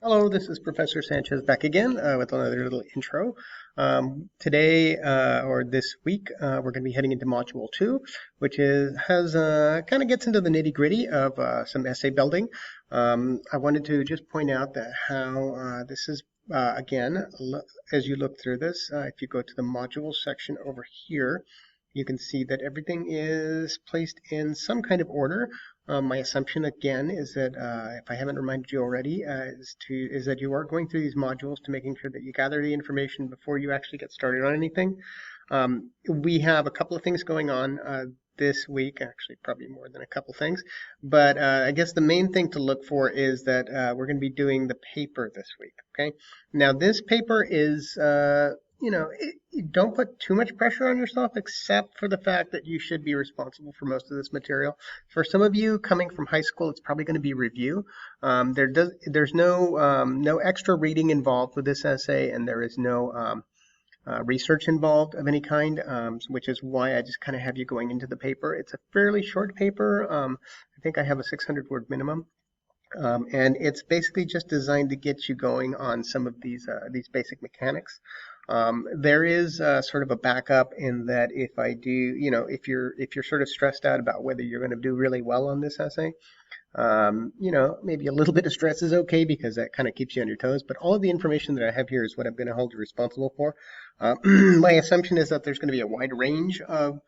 Hello, this is Professor Sanchez back again with another little intro. Today or this week, we're going to be heading into Module 2, which has kind of gets into the nitty-gritty of some essay building. I wanted to just point out that how this is, again, as you look through this, if you go to the module section over here, you can see that everything is placed in some kind of order. My assumption again is that if I haven't reminded you already, is that you are going through these modules to making sure that you gather the information before you actually get started on anything. We have a couple of things going on this week, actually probably more than a couple things, but I guess the main thing to look for is that we're going to be doing the paper this week. Okay, now this paper is don't put too much pressure on yourself, except for the fact that you should be responsible for most of this material. For some of you coming from high school, it's probably going to be review. There's no extra reading involved with this essay, and there is no research involved of any kind, which is why I just kind of have you going into the paper. It's a fairly short paper. I think I have a 600-word minimum. And it's basically just designed to get you going on some of these basic mechanics. There is sort of a backup in that if I do, if you're sort of stressed out about whether you're going to do really well on this essay, maybe a little bit of stress is okay because that kind of keeps you on your toes. But all of the information that I have here is what I'm going to hold you responsible for. My assumption is that there's going to be a wide range of,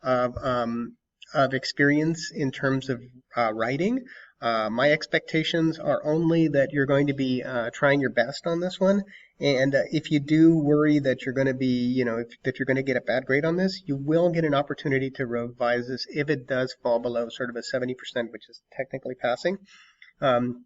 of experience in terms of writing. My expectations are only that you're going to be trying your best on this one. And if you do worry that you're going to be, that you're going to get a bad grade on this, you will get an opportunity to revise this if it does fall below sort of a 70%, which is technically passing. Don't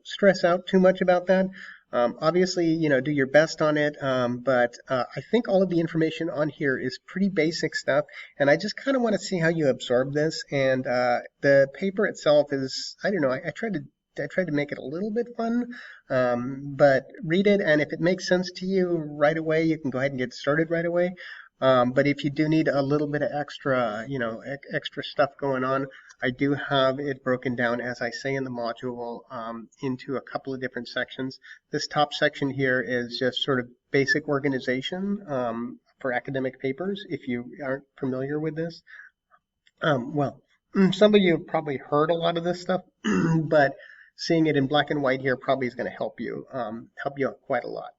stress out too much about that. Obviously, do your best on it, but I think all of the information on here is pretty basic stuff, and I just kind of want to see how you absorb this. And the paper itself is, I don't know, I tried to make it a little bit fun, but read it, and if it makes sense to you right away, you can go ahead and get started right away. But if you do need a little bit of extra, extra stuff going on, I do have it broken down, as I say in the module, into a couple of different sections. This top section here is just sort of basic organization for academic papers, if you aren't familiar with this. Some of you have probably heard a lot of this stuff, but seeing it in black and white here probably is going to help you out quite a lot.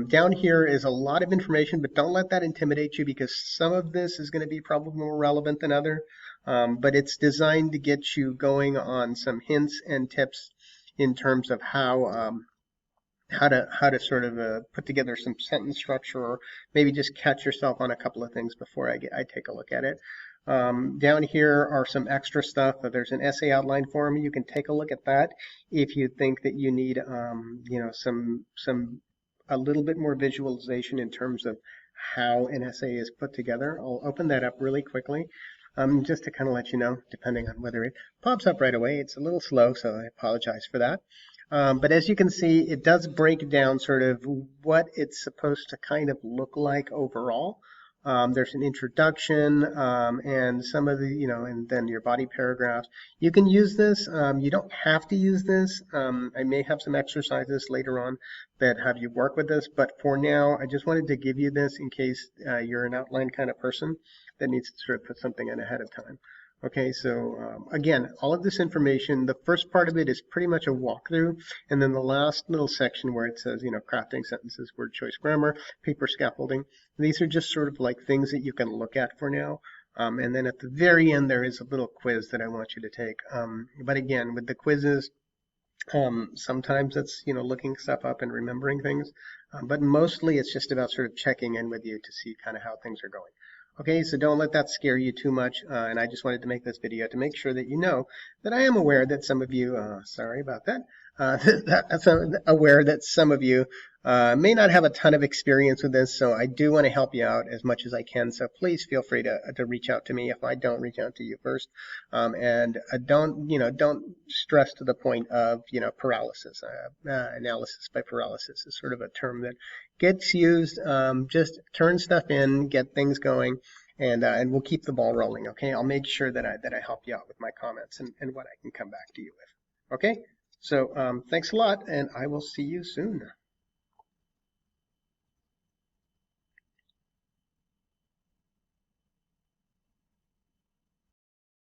Down here is a lot of information, but don't let that intimidate you because some of this is going to be probably more relevant than other. But it's designed to get you going on some hints and tips in terms of how to sort of put together some sentence structure, or maybe just catch yourself on a couple of things before I take a look at it. Down here are some extra stuff. There's an essay outline form. You can take a look at that if you think that you need, a little bit more visualization in terms of how an essay is put together. I'll open that up really quickly. Just to kind of let you know, depending on whether it pops up right away. It's a little slow, so I apologize for that. But as you can see, it does break down sort of what it's supposed to kind of look like overall. There's an introduction and some of the, and then your body paragraphs. You can use this. You don't have to use this. I may have some exercises later on that have you work with this, but for now, I just wanted to give you this in case you're an outline kind of person that needs to sort of put something in ahead of time. Okay, so again, all of this information, the first part of it is pretty much a walkthrough, and then the last little section where it says, crafting sentences, word choice grammar, paper scaffolding, these are just sort of like things that you can look at for now. And then at the very end, there is a little quiz that I want you to take. But again, with the quizzes, sometimes it's, looking stuff up and remembering things, but mostly it's just about sort of checking in with you to see kind of how things are going. Okay, so don't let that scare you too much, and I just wanted to make this video to make sure that you know that I am aware that some of you, sorry about that, aware that some of you may not have a ton of experience with this, so I do want to help you out as much as I can, so please feel free to reach out to me if I don't reach out to you first, and don't stress to the point of, paralysis. Analysis by paralysis is sort of a term that gets used. Just turn stuff in, get things going, and we'll keep the ball rolling. Okay, I'll make sure that I help you out with my comments and what I can come back to you with. Okay, So thanks a lot, and I will see you soon.